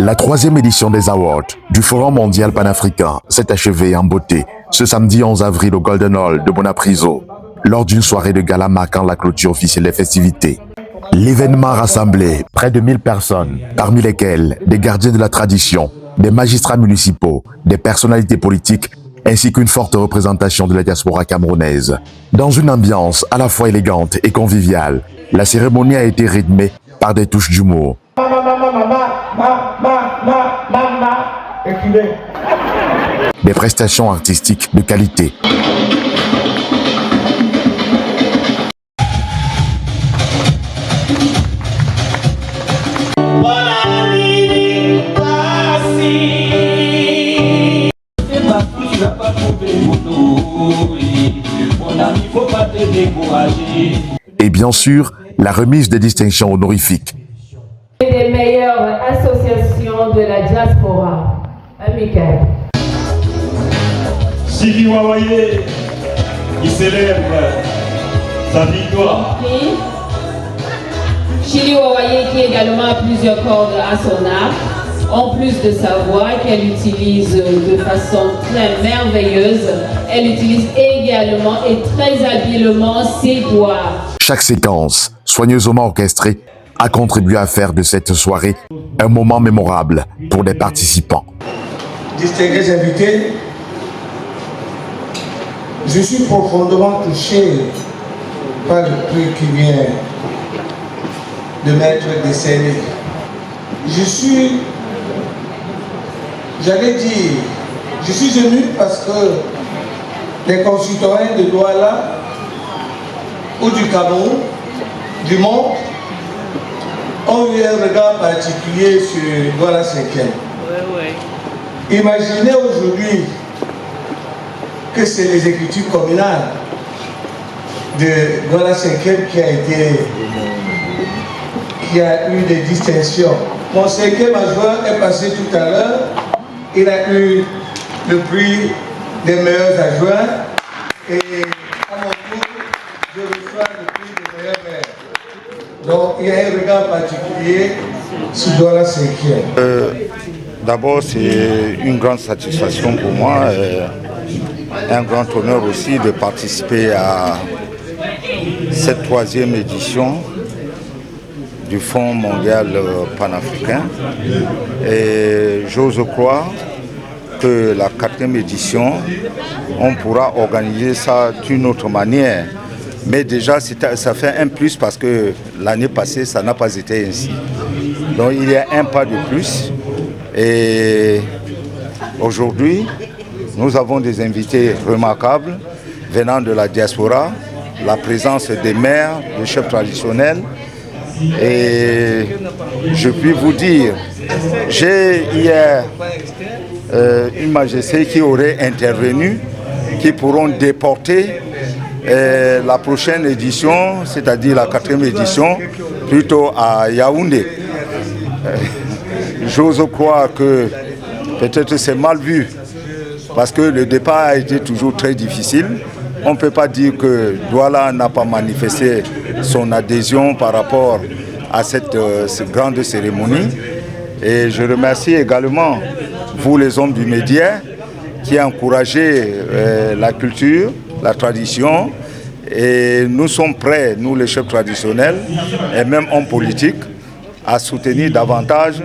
La 3e édition des Awards du Forum mondial panafricain s'est achevée en beauté ce samedi 11 avril au Golden Hall de Bonapriso, lors d'une soirée de gala marquant la clôture officielle des festivités. L'événement rassemblait près de 1000 personnes, parmi lesquelles des gardiens de la tradition, des magistrats municipaux, des personnalités politiques, ainsi qu'une forte représentation de la diaspora camerounaise. Dans une ambiance à la fois élégante et conviviale, la cérémonie a été rythmée par des touches d'humour. Des prestations artistiques de qualité. Et bien sûr, la remise des distinctions honorifiques. Des meilleures associations de la diaspora. Amical. Chili Wawaye qui célèbre sa victoire. Chili Wawaye qui également a plusieurs cordes à son arc, en plus de sa voix qu'elle utilise de façon très merveilleuse, elle utilise également et très habilement ses doigts. Chaque séquence, soigneusement orchestrée, a contribué à faire de cette soirée un moment mémorable pour les participants. Distingués invités, je suis profondément touché par le prix qui vient de m'être décerné. Je suis ému parce que les concitoyens de Douala ou du Cameroun, du monde, ont eu un regard particulier sur Douala 5e. Imaginez aujourd'hui que c'est l'exécutif communal de Douala 5e qui a eu des distinctions. Mon 5e adjoint est passé tout à l'heure, il a eu le prix des meilleurs adjoints et à mon tour, je reçois le prix des meilleurs maires. Donc il y a un regard particulier sur Douala 5e. D'abord, c'est une grande satisfaction pour moi, un grand honneur aussi de participer à cette 3e édition du Fonds mondial panafricain. Et j'ose croire que la 4e édition, on pourra organiser ça d'une autre manière. Mais déjà, ça fait un plus parce que l'année passée, ça n'a pas été ainsi. Donc il y a un pas de plus. Et aujourd'hui, nous avons des invités remarquables venant de la diaspora, la présence des maires, des chefs traditionnels. Et je puis vous dire, j'ai hier une majesté qui aurait intervenu, qui pourront déporter la prochaine édition, c'est-à-dire la 4e édition, plutôt à Yaoundé. J'ose croire que peut-être c'est mal vu, parce que le départ a été toujours très difficile. On ne peut pas dire que Douala n'a pas manifesté son adhésion par rapport à cette grande cérémonie. Et je remercie également vous les hommes du média qui encouragez la culture, la tradition. Et nous sommes prêts, nous les chefs traditionnels et même hommes politiques, à soutenir davantage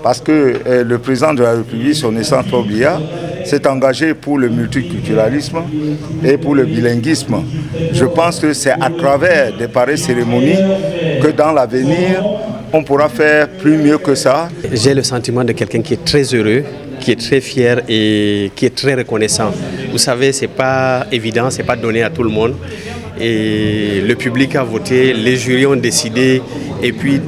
parce que le président de la République, son Excellence Paul Biya, s'est engagé pour le multiculturalisme et pour le bilinguisme. Je pense que c'est à travers des pareilles cérémonies que dans l'avenir, on pourra faire plus mieux que ça. J'ai le sentiment de quelqu'un qui est très heureux, qui est très fier et qui est très reconnaissant. Vous savez, ce n'est pas évident, ce n'est pas donné à tout le monde. Et le public a voté, les jurys ont décidé et puis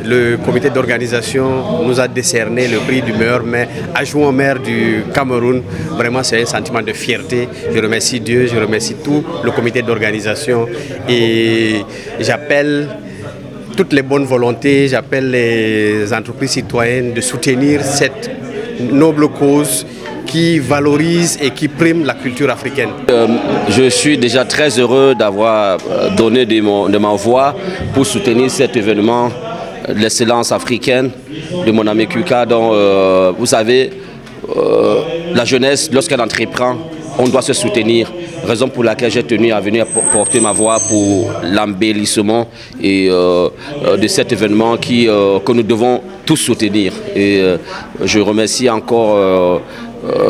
le comité d'organisation nous a décerné le prix du meilleur maire, adjoint au maire du Cameroun. Vraiment, c'est un sentiment de fierté. Je remercie Dieu, je remercie tout le comité d'organisation et j'appelle toutes les bonnes volontés, j'appelle les entreprises citoyennes de soutenir cette noble cause qui valorise et qui prime la culture africaine. Je suis déjà très heureux d'avoir donné de ma voix pour soutenir cet événement l'excellence africaine de mon ami Kuka. Donc, vous savez, la jeunesse, lorsqu'elle entreprend, on doit se soutenir. Raison pour laquelle j'ai tenu à venir porter ma voix pour l'embellissement et de cet événement que nous devons tous soutenir. Et je remercie encore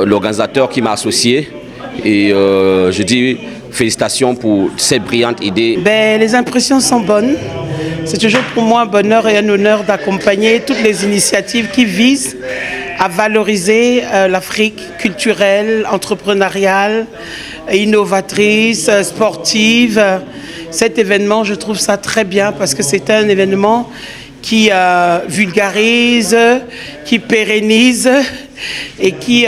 l'organisateur qui m'a associé et je dis félicitations pour cette brillante idée. Les impressions sont bonnes. C'est toujours pour moi un bonheur et un honneur d'accompagner toutes les initiatives qui visent à valoriser l'Afrique culturelle, entrepreneuriale, innovatrice, sportive. Cet événement, je trouve ça très bien parce que c'est un événement qui vulgarise, qui pérennise et qui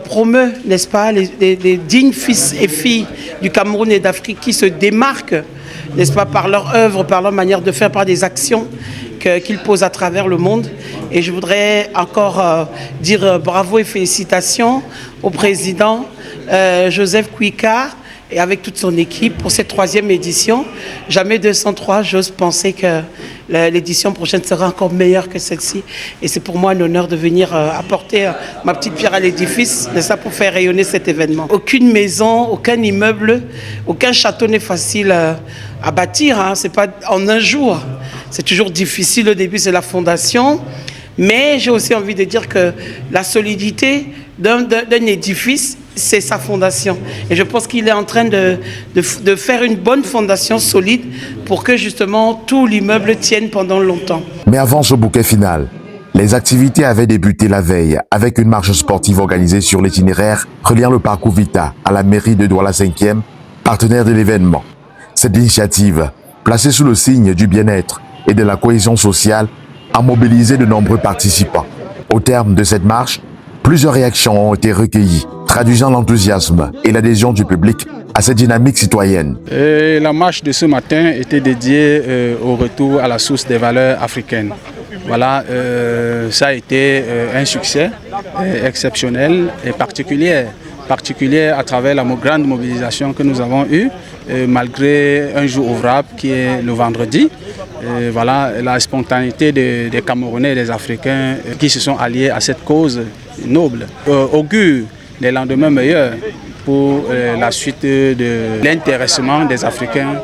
promeut, n'est-ce pas, les dignes fils et filles du Cameroun et d'Afrique qui se démarquent, n'est-ce pas, par leur œuvre, par leur manière de faire, par des actions qu'ils posent à travers le monde. Et je voudrais encore dire bravo et félicitations au président Joseph Kuika et avec toute son équipe pour cette 3e édition. Jamais 203, j'ose penser que l'édition prochaine sera encore meilleure que celle-ci. Et c'est pour moi un honneur de venir apporter ma petite pierre à l'édifice, n'est-ce pas, pour faire rayonner cet événement. Aucune maison, aucun immeuble, aucun château n'est facile à bâtir. Hein. C'est pas en un jour. C'est toujours difficile. Au début, c'est la fondation. Mais j'ai aussi envie de dire que la solidité d'un édifice, c'est sa fondation. Et je pense qu'il est en train de faire une bonne fondation solide pour que justement tout l'immeuble tienne pendant longtemps. Mais avant ce bouquet final, les activités avaient débuté la veille avec une marche sportive organisée sur l'itinéraire reliant le parcours Vita à la mairie de Douala 5e, partenaire de l'événement. Cette initiative, placée sous le signe du bien-être et de la cohésion sociale, a mobilisé de nombreux participants. Au terme de cette marche, plusieurs réactions ont été recueillies, traduisant l'enthousiasme et l'adhésion du public à cette dynamique citoyenne. La marche de ce matin était dédiée au retour à la source des valeurs africaines. Voilà, ça a été un succès exceptionnel et particulier à travers la grande mobilisation que nous avons eue, malgré un jour ouvrable qui est le vendredi. Voilà, la spontanéité des Camerounais et des Africains qui se sont alliés à cette cause noble augure des lendemains meilleurs pour la suite de l'intéressement des Africains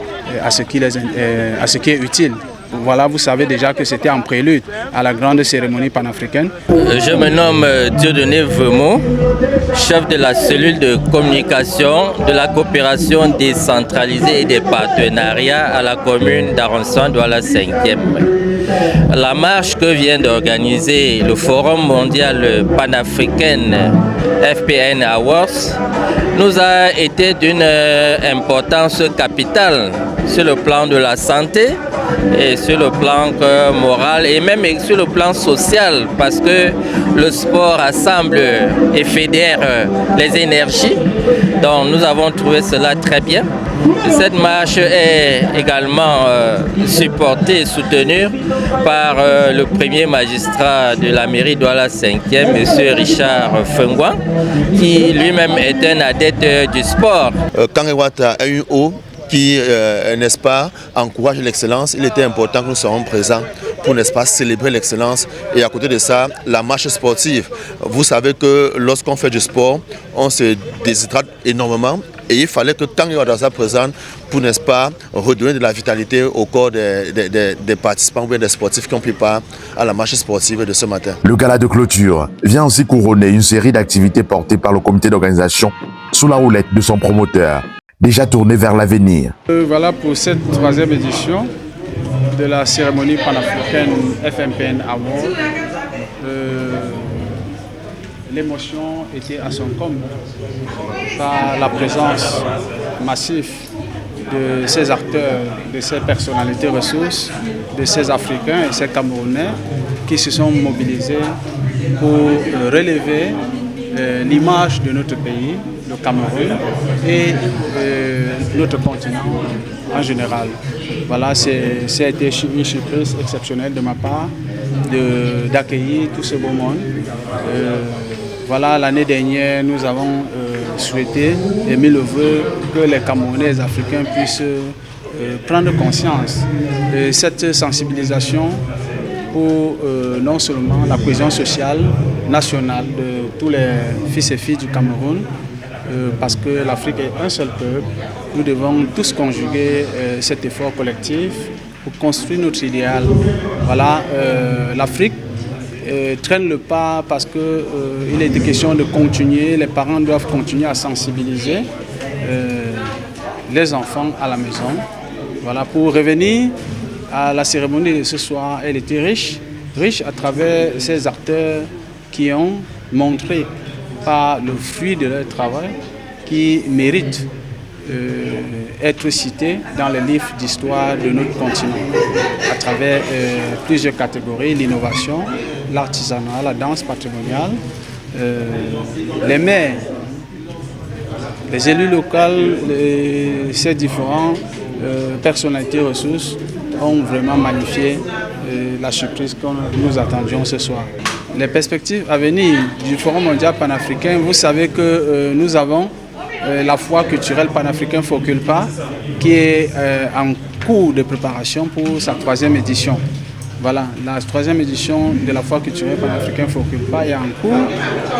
à ce qui est utile. Voilà, vous savez déjà que c'était en prélude à la grande cérémonie panafricaine. Je me nomme Dieudonné Vemo, chef de la cellule de communication de la coopération décentralisée et des partenariats à la commune d'Aronsson-Douala 5e. La marche que vient d'organiser le Forum mondial panafricain FPN Awards nous a été d'une importance capitale sur le plan de la santé et sur le plan moral et même sur le plan social, parce que le sport rassemble et fédère les énergies. Donc nous avons trouvé cela très bien. Cette marche est également supportée et soutenue par le premier magistrat de la mairie Douala 5e, M. Richard Fengouan, qui lui-même est un adepte du sport. Kangewata a eu haut qui, n'est-ce pas, encourage l'excellence. Il était important que nous soyons présents pour, n'est-ce pas, célébrer l'excellence. Et à côté de ça, la marche sportive. Vous savez que lorsqu'on fait du sport, on se déshydrate énormément. Et il fallait que Kangewata soit présent pour, n'est-ce pas, redonner de la vitalité au corps des participants ou bien des sportifs qui ont pris part à la marche sportive de ce matin. Le gala de clôture vient aussi couronner une série d'activités portées par le comité d'organisation sous la houlette de son promoteur, déjà tourné vers l'avenir. Voilà pour cette 3e édition de la cérémonie panafricaine FMPN Award. L'émotion était à son comble par la présence massive de ces acteurs, de ces personnalités ressources, de ces Africains et ces Camerounais qui se sont mobilisés pour relever l'image de notre pays, le Cameroun, et notre continent en général. Voilà, c'était une surprise exceptionnelle de ma part d'accueillir tout ce beau monde. Voilà, l'année dernière, nous avons souhaité et mis le vœu que les Camerounais et les Africains puissent prendre conscience de cette sensibilisation pour non seulement la cohésion sociale nationale de tous les fils et filles du Cameroun, parce que l'Afrique est un seul peuple. Nous devons tous conjuguer cet effort collectif pour construire notre idéal. Voilà, l'Afrique traîne le pas parce qu'il est question de continuer, les parents doivent continuer à sensibiliser les enfants à la maison. Voilà, pour revenir à la cérémonie de ce soir, elle était riche à travers ces acteurs qui ont montré par le fruit de leur travail qui méritent être cités dans les livres d'histoire de notre continent à travers plusieurs catégories, l'innovation, l'artisanat, la danse patrimoniale, les maires, les élus locaux, ces différentes personnalités ressources ont vraiment magnifié la surprise que nous attendions ce soir. Les perspectives à venir du Forum mondial panafricain, vous savez que nous avons la foire culturelle panafricaine Foculpa qui est en cours de préparation pour sa 3e édition. Voilà, la 3e édition de la foire culturelle panafricaine Foculpa est en cours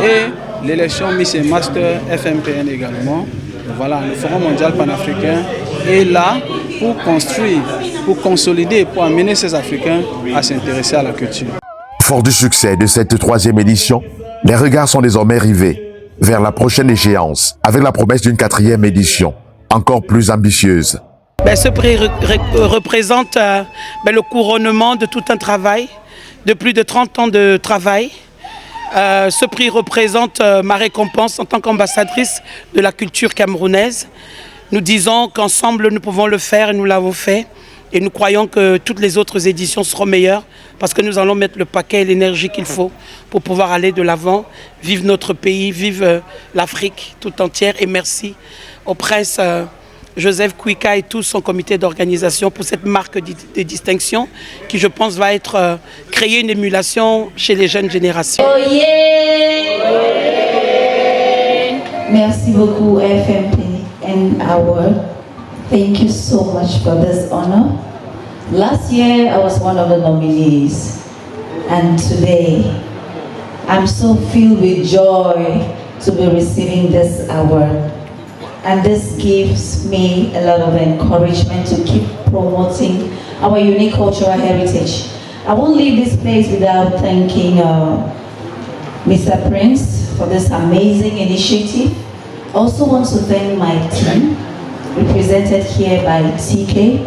et l'élection Miss et Master FMPN également. Voilà, le Forum mondial panafricain est là pour construire, pour consolider, pour amener ces Africains à s'intéresser à la culture. Fort du succès de cette 3e édition, les regards sont désormais rivés vers la prochaine échéance, avec la promesse d'une 4e édition, encore plus ambitieuse. Ce prix représente le couronnement de tout un travail, de plus de 30 ans de travail. Ce prix représente ma récompense en tant qu'ambassadrice de la culture camerounaise. Nous disons qu'ensemble nous pouvons le faire et nous l'avons fait. Et nous croyons que toutes les autres éditions seront meilleures parce que nous allons mettre le paquet et l'énergie qu'il faut pour pouvoir aller de l'avant, vivre notre pays, vivre l'Afrique tout entière. Et merci au prince Joseph Kouika et tout son comité d'organisation pour cette marque de distinction qui, je pense, va être créer une émulation chez les jeunes générations. Oh yeah. Oh yeah. Merci beaucoup FMPN Award. Thank you so much for this honor. Last year I was one of the nominees and today I'm so filled with joy to be receiving this award. And this gives me a lot of encouragement to keep promoting our unique cultural heritage. I won't leave this place without thanking Mr. Prince for this amazing initiative. I also want to thank my team, represented here by TK.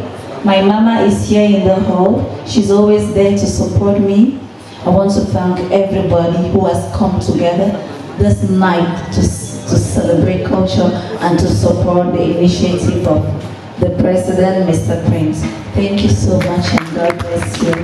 My mama is here in the hall. She's always there to support me. I want to thank everybody who has come together this night to celebrate culture and to support the initiative of the President, Mr. Prince. Thank you so much and God bless you.